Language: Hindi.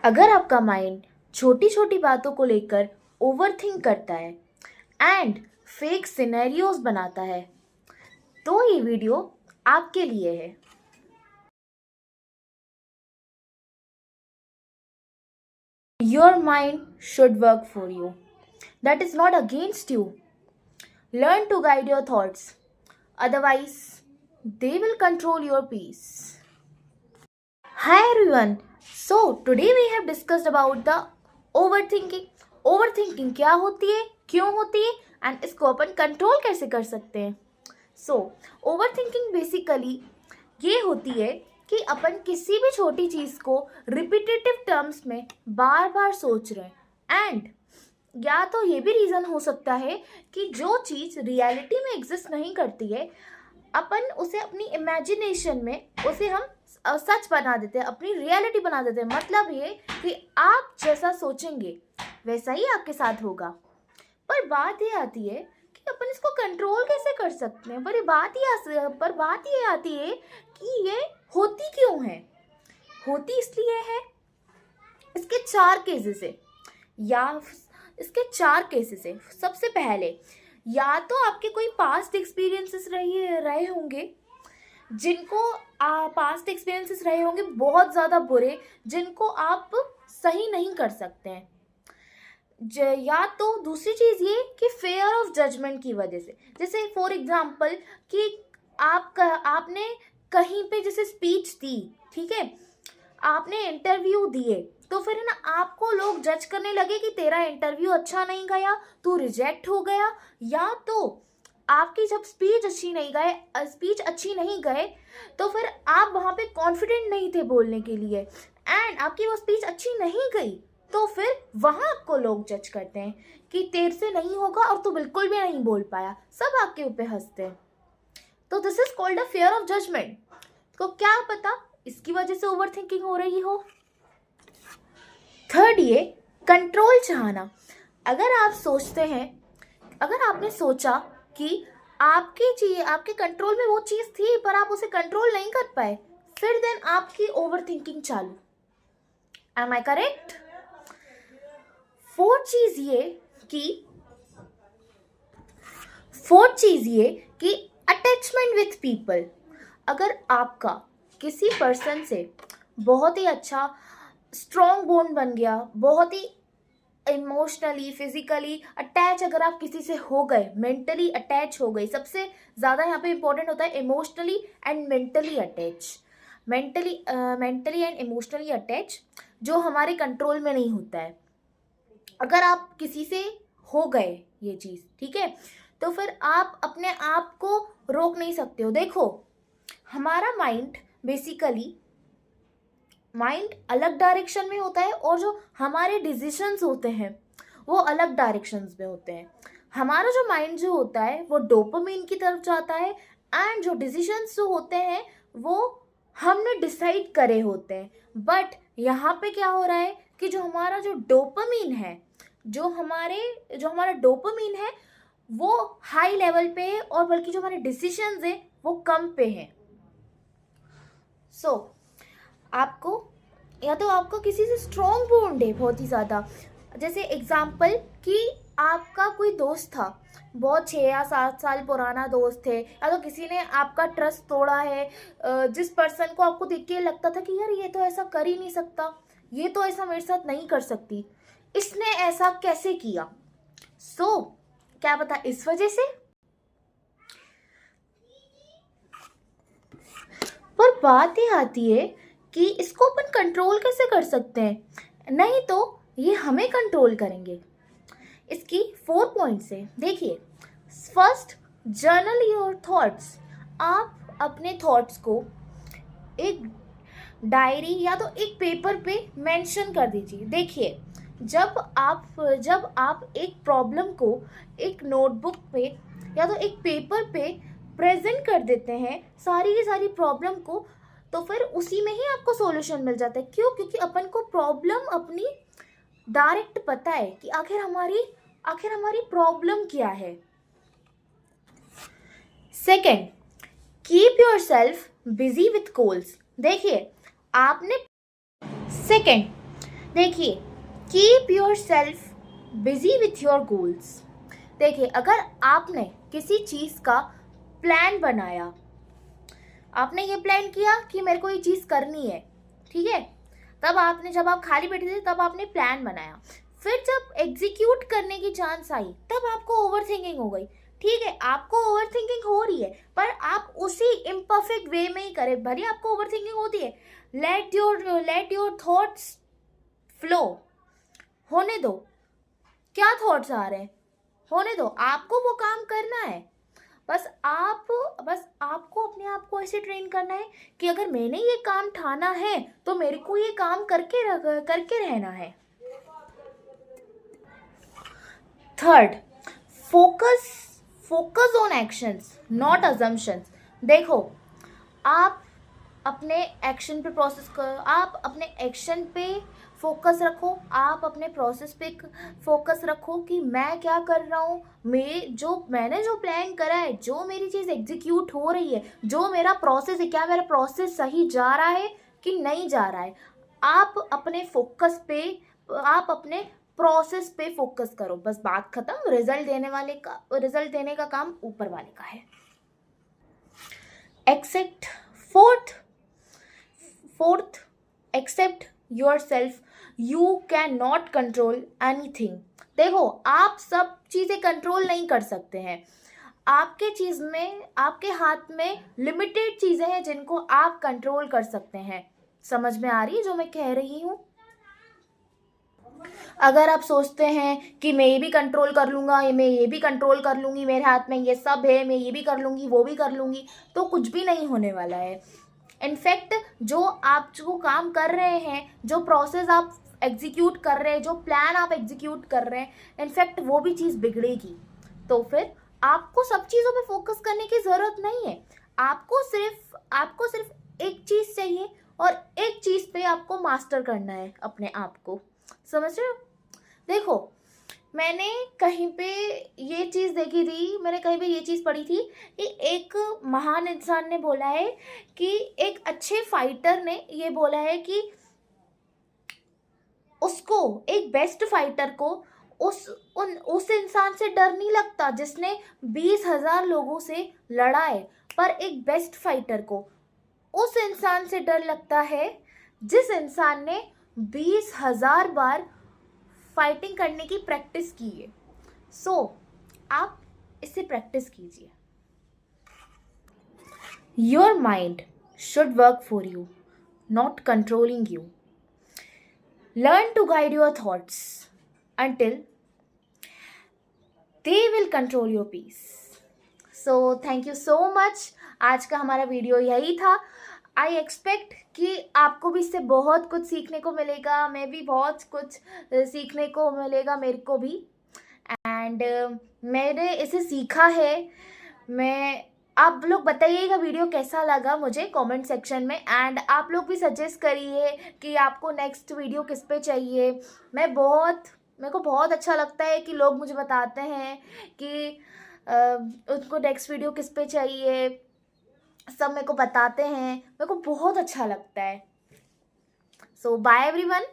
अगर आपका माइंड छोटी छोटी बातों को लेकर ओवरथिंक करता है एंड फेक सिनेरियोज बनाता है तो ये वीडियो आपके लिए है। Your mind should work for you. That is not against you. Learn to guide your thoughts. Otherwise, they will control your peace. Hi everyone. So today we have discussed about the overthinking. Overthinking क्या होती है, क्यों होती है एंड इसको अपन कंट्रोल कैसे कर सकते हैं। सो ओवरथिंकिंग बेसिकली ये होती है कि अपन किसी भी छोटी चीज़ को रिपीटेटिव टर्म्स में बार बार सोच रहे हैं एंड या तो ये भी रीज़न हो सकता है कि जो चीज़ रियलिटी में एग्जिस्ट नहीं करती है अपन उसे अपनी इमेजिनेशन में उसे हम सच बना देते हैं, अपनी रियलिटी बना देते हैं। मतलब ये कि आप जैसा सोचेंगे वैसा ही आपके साथ होगा। पर बात ये आती है कि अपन इसको कंट्रोल कैसे कर सकते हैं। पर बात ये आती है कि ये होती क्यों है। होती इसलिए है, इसके चार केसेस है। सबसे पहले या तो आपके कोई पास्ट एक्सपीरियंसेस रहे होंगे बहुत ज़्यादा बुरे, जिनको आप सही नहीं कर सकते हैं। या तो दूसरी चीज़ ये कि फेयर ऑफ जजमेंट की वजह से, जैसे फॉर एग्जांपल कि आपने कहीं पे जैसे स्पीच दी, ठीक है, आपने इंटरव्यू दिए, तो फिर है ना आपको लोग जज करने लगे कि तेरा इंटरव्यू अच्छा नहीं गया, तू रिजेक्ट हो गया। या तो आपकी जब स्पीच अच्छी नहीं गए तो फिर आप वहाँ पे कॉन्फिडेंट नहीं थे बोलने के लिए एंड आपकी वो स्पीच अच्छी नहीं गई, तो फिर वहाँ आपको लोग जज करते हैं कि तेरे से नहीं होगा और तू बिल्कुल भी नहीं बोल पाया, सब आपके ऊपर हंसते हैं। तो this is called a fair of judgement. तो क्या पता इसकी वजह से ओवरथिंकिंग हो रही हो। थर्ड ये कंट्रोल चाहना। अगर आपने सोचा कि आपके कंट्रोल में वो चीज़ थी पर आप उसे कंट्रोल नहीं कर पाए, फिर देन आपकी ओवरथिंकिंग चालू। एम आई करेक्ट? फोर्थ चीज ये कि अटैचमेंट विथ पीपल। अगर आपका किसी पर्सन से बहुत ही अच्छा स्ट्रॉन्ग बॉन्ड बन गया, बहुत ही इमोशनली फिजिकली अटैच अगर आप किसी से हो गए, मेंटली अटैच हो गए, सबसे ज़्यादा यहाँ पे इंपॉर्टेंट होता है emotionally and mentally attach. Mentally and emotionally attach जो हमारे कंट्रोल में नहीं होता है। अगर आप किसी से हो गए ये चीज़, ठीक है, तो फिर आप अपने आप को रोक नहीं सकते हो। देखो, हमारा माइंड अलग डायरेक्शन में होता है और जो हमारे डिसीजंस होते हैं वो अलग डायरेक्शंस में होते हैं। हमारा जो माइंड जो होता है वो डोपामिन की तरफ जाता है एंड जो डिसीजंस जो होते हैं वो हमने डिसाइड करे होते हैं। बट यहाँ पे क्या हो रहा है कि जो हमारा डोपामिन है वो हाई लेवल पे है और बल्कि जो हमारे डिसीजंस है वो कम पे हैं। सो आपको या तो आपको किसी से स्ट्रॉन्ग बॉन्ड है बहुत ही ज़्यादा, जैसे एग्जाम्पल कि आपका कोई दोस्त था, बहुत 6 या 7 साल पुराना दोस्त है, या तो किसी ने आपका ट्रस्ट तोड़ा है, जिस पर्सन को आपको देख के लगता था कि यार ये तो ऐसा कर ही नहीं सकता, ये तो ऐसा मेरे साथ नहीं कर सकती, इसने ऐसा कैसे किया। सो क्या पता इस वजह से। पर बात ये आती है कि इसको अपन कंट्रोल कैसे कर सकते हैं, नहीं तो ये हमें कंट्रोल करेंगे। इसकी 4 पॉइंट्स है। देखिए, फर्स्ट, जर्नल योर थॉट्स। आप अपने थॉट्स को एक डायरी या तो एक पेपर पे मेंशन कर दीजिए। देखिए, जब आप एक प्रॉब्लम को एक नोटबुक पे या तो एक पेपर पे प्रेजेंट कर देते हैं सारी की सारी प्रॉब्लम को, तो फिर उसी में ही आपको सॉल्यूशन मिल जाता है। क्यों? क्योंकि अपन को प्रॉब्लम अपनी डायरेक्ट पता है कि आखिर हमारी प्रॉब्लम क्या है। Second, keep yourself busy with goals. देखिए, देखिए, keep your self busy with your goals. देखिए, अगर आपने किसी चीज़ का प्लान बनाया, आपने ये प्लान किया कि मेरे को ये चीज़ करनी है, ठीक है, जब आप खाली बैठे थे तब आपने प्लान बनाया, फिर जब एग्जीक्यूट करने की चांस आई तब आपको ओवर थिंकिंग हो गई। ठीक है, आपको ओवर थिंकिंग हो रही है, पर आप उसी इम्परफेक्ट वे में ही करें। भले आपको ओवर थिंकिंग होती है, लेट योर थॉट्स फ्लो, होने दो। क्या थॉट्स आ रहे हैं, होने दो, आपको वो काम करना है। बस आपको अपने आप को ऐसे ट्रेन करना है कि अगर मैंने ये काम ठाना है तो मेरे को ये काम करके रहना है। Third, focus focus on actions not assumptions. देखो, आप अपने एक्शन पे प्रोसेस करो, आप अपने एक्शन पे फोकस रखो, आप अपने प्रोसेस पे फोकस रखो कि मैं क्या कर रहा हूँ, मैंने जो प्लान करा है, जो मेरी चीज़ एग्जीक्यूट हो रही है, जो मेरा प्रोसेस है, क्या मेरा प्रोसेस सही जा रहा है कि नहीं जा रहा है। आप अपने प्रोसेस पे फोकस करो, बस बात खत्म। रिजल्ट देने का काम ऊपर वाले का है। Accept forth accept yourself, you can not control anything. देखो, आप सब चीज़ें कंट्रोल नहीं कर सकते हैं। आपके हाथ में लिमिटेड चीज़ें हैं जिनको आप कंट्रोल कर सकते हैं। समझ में आ रही है जो मैं कह रही हूँ? अगर आप सोचते हैं कि मैं ये भी कंट्रोल कर लूँगा, मैं ये भी कंट्रोल कर लूँगी, मेरे हाथ में ये सब है, मैं ये भी कर लूँगी, वो भी कर लूँगी, तो कुछ भी नहीं होने वाला है। इनफैक्ट जो काम कर रहे हैं, जो प्रोसेस आप एग्जीक्यूट कर रहे हैं, जो प्लान आप एग्जीक्यूट कर रहे हैं, इनफैक्ट वो भी चीज़ बिगड़ेगी। तो फिर आपको सब चीज़ों पे फोकस करने की ज़रूरत नहीं है। आपको सिर्फ एक चीज़ चाहिए और एक चीज़ पे आपको मास्टर करना है अपने आप को। समझ रहे हो? देखो, मैंने कहीं पे ये चीज़ देखी थी, मैंने कहीं पे ये चीज़ पढ़ी थी कि एक महान इंसान ने बोला है कि एक अच्छे फाइटर ने ये बोला है कि एक बेस्ट फाइटर को उस इंसान से डर नहीं लगता जिसने 20,000 लोगों से लड़ा है, पर एक बेस्ट फाइटर को उस इंसान से डर लगता है जिस इंसान ने 20,000 बार फाइटिंग करने की प्रैक्टिस की है। आप इससे प्रैक्टिस कीजिए। Your mind should work for you, not controlling you. Learn to guide your thoughts until they will control your peace. So thank you so much। आज का हमारा वीडियो यही था। आई एक्सपेक्ट कि आपको भी इससे बहुत कुछ सीखने को मिलेगा, मैं भी बहुत कुछ सीखने को मिलेगा मेरे को भी। एंड मैंने इसे सीखा है। आप लोग बताइएगा वीडियो कैसा लगा मुझे कमेंट सेक्शन में। एंड आप लोग भी सजेस्ट करिए कि आपको नेक्स्ट वीडियो किस पे चाहिए। मेरे को बहुत अच्छा लगता है कि लोग मुझे बताते हैं कि उनको नेक्स्ट वीडियो किस पे चाहिए, सब मेरे को बताते हैं, मेरे को बहुत अच्छा लगता है। सो बाय एवरीवन।